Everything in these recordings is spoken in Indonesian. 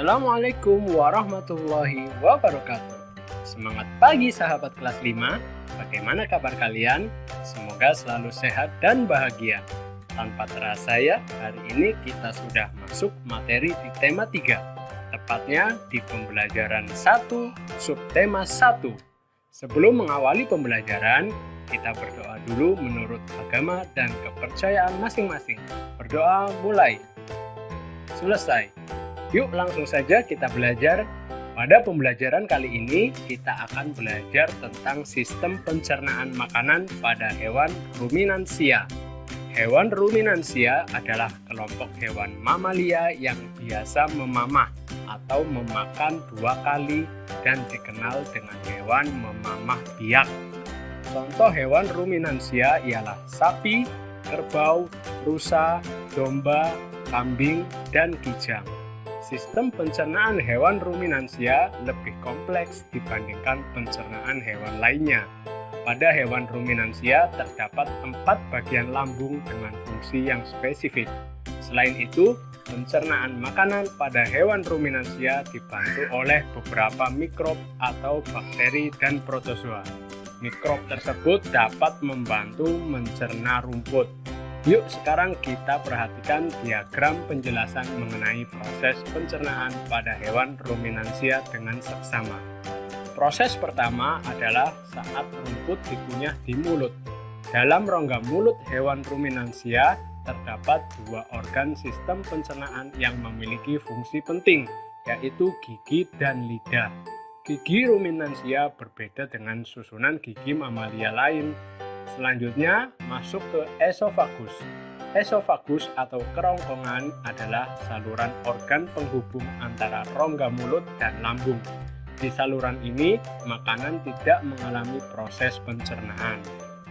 Assalamualaikum warahmatullahi wabarakatuh. Semangat pagi sahabat kelas 5. Bagaimana kabar kalian? Semoga selalu sehat dan bahagia. Tanpa terasa ya, hari ini kita sudah masuk materi di tema 3. Tepatnya di pembelajaran 1, subtema 1. Sebelum mengawali pembelajaran, kita berdoa dulu menurut agama dan kepercayaan masing-masing. Berdoa mulai. Selesai. Yuk langsung saja kita belajar. Pada pembelajaran kali ini kita akan belajar tentang sistem pencernaan makanan pada hewan ruminansia. Hewan ruminansia adalah kelompok hewan mamalia yang biasa memamah atau memakan 2 kali dan dikenal dengan hewan memamah biak. Contoh hewan ruminansia ialah sapi, kerbau, rusa, domba, kambing, dan kijang. Sistem pencernaan hewan ruminansia lebih kompleks dibandingkan pencernaan hewan lainnya. Pada hewan ruminansia terdapat 4 bagian lambung dengan fungsi yang spesifik. Selain itu, pencernaan makanan pada hewan ruminansia dibantu oleh beberapa mikrob atau bakteri dan protozoa. Mikrob tersebut dapat membantu mencerna rumput. Yuk sekarang kita perhatikan diagram penjelasan mengenai proses pencernaan pada hewan ruminansia dengan seksama. Proses pertama adalah saat rumput dikunyah di mulut. Dalam rongga mulut hewan ruminansia terdapat 2 organ sistem pencernaan yang memiliki fungsi penting, yaitu gigi dan lidah. Gigi ruminansia berbeda dengan susunan gigi mamalia lain. Selanjutnya masuk ke esofagus. Esofagus atau kerongkongan adalah saluran organ penghubung antara rongga mulut dan lambung. Di saluran ini, makanan tidak mengalami proses pencernaan.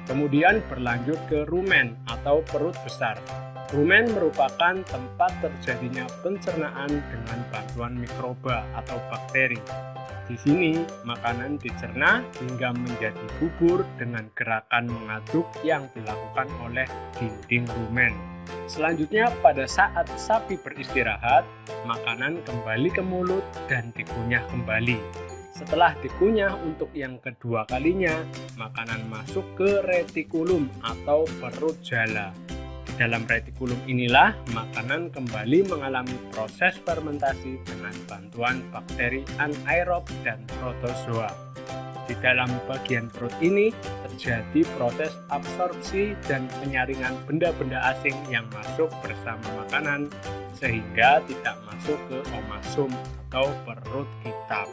Kemudian berlanjut ke rumen atau perut besar. Rumen merupakan tempat terjadinya pencernaan dengan bantuan mikroba atau bakteri. Di sini, makanan dicerna hingga menjadi bubur dengan gerakan mengaduk yang dilakukan oleh dinding rumen. Selanjutnya, pada saat sapi beristirahat, makanan kembali ke mulut dan dikunyah kembali. Setelah dikunyah untuk yang kedua kalinya, makanan masuk ke retikulum atau perut jala. Dalam retikulum inilah makanan kembali mengalami proses fermentasi dengan bantuan bakteri anaerob dan protozoa. Di dalam bagian perut ini terjadi proses absorpsi dan penyaringan benda-benda asing yang masuk bersama makanan sehingga tidak masuk ke omasum atau perut kita.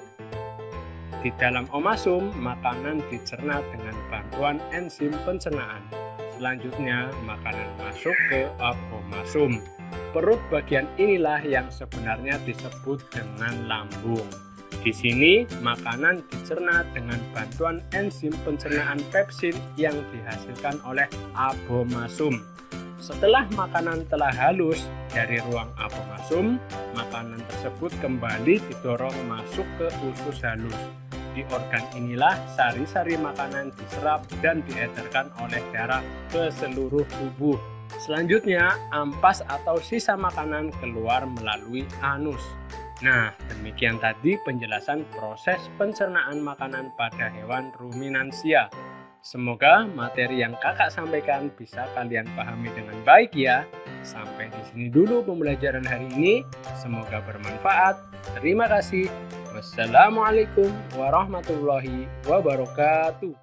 Di dalam omasum, makanan dicerna dengan bantuan enzim pencernaan. Selanjutnya, makanan masuk ke abomasum. Perut bagian inilah yang sebenarnya disebut dengan lambung. Di sini, makanan dicerna dengan bantuan enzim pencernaan pepsin yang dihasilkan oleh abomasum. Setelah makanan telah halus dari ruang abomasum, makanan tersebut kembali didorong masuk ke usus halus. Di organ inilah sari-sari makanan diserap dan diedarkan oleh darah ke seluruh tubuh. Selanjutnya, ampas atau sisa makanan keluar melalui anus. Nah, demikian tadi penjelasan proses pencernaan makanan pada hewan ruminansia. Semoga materi yang kakak sampaikan bisa kalian pahami dengan baik ya. Sampai di sini dulu pembelajaran hari ini. Semoga bermanfaat. Terima kasih. Wassalamualaikum warahmatullahi wabarakatuh.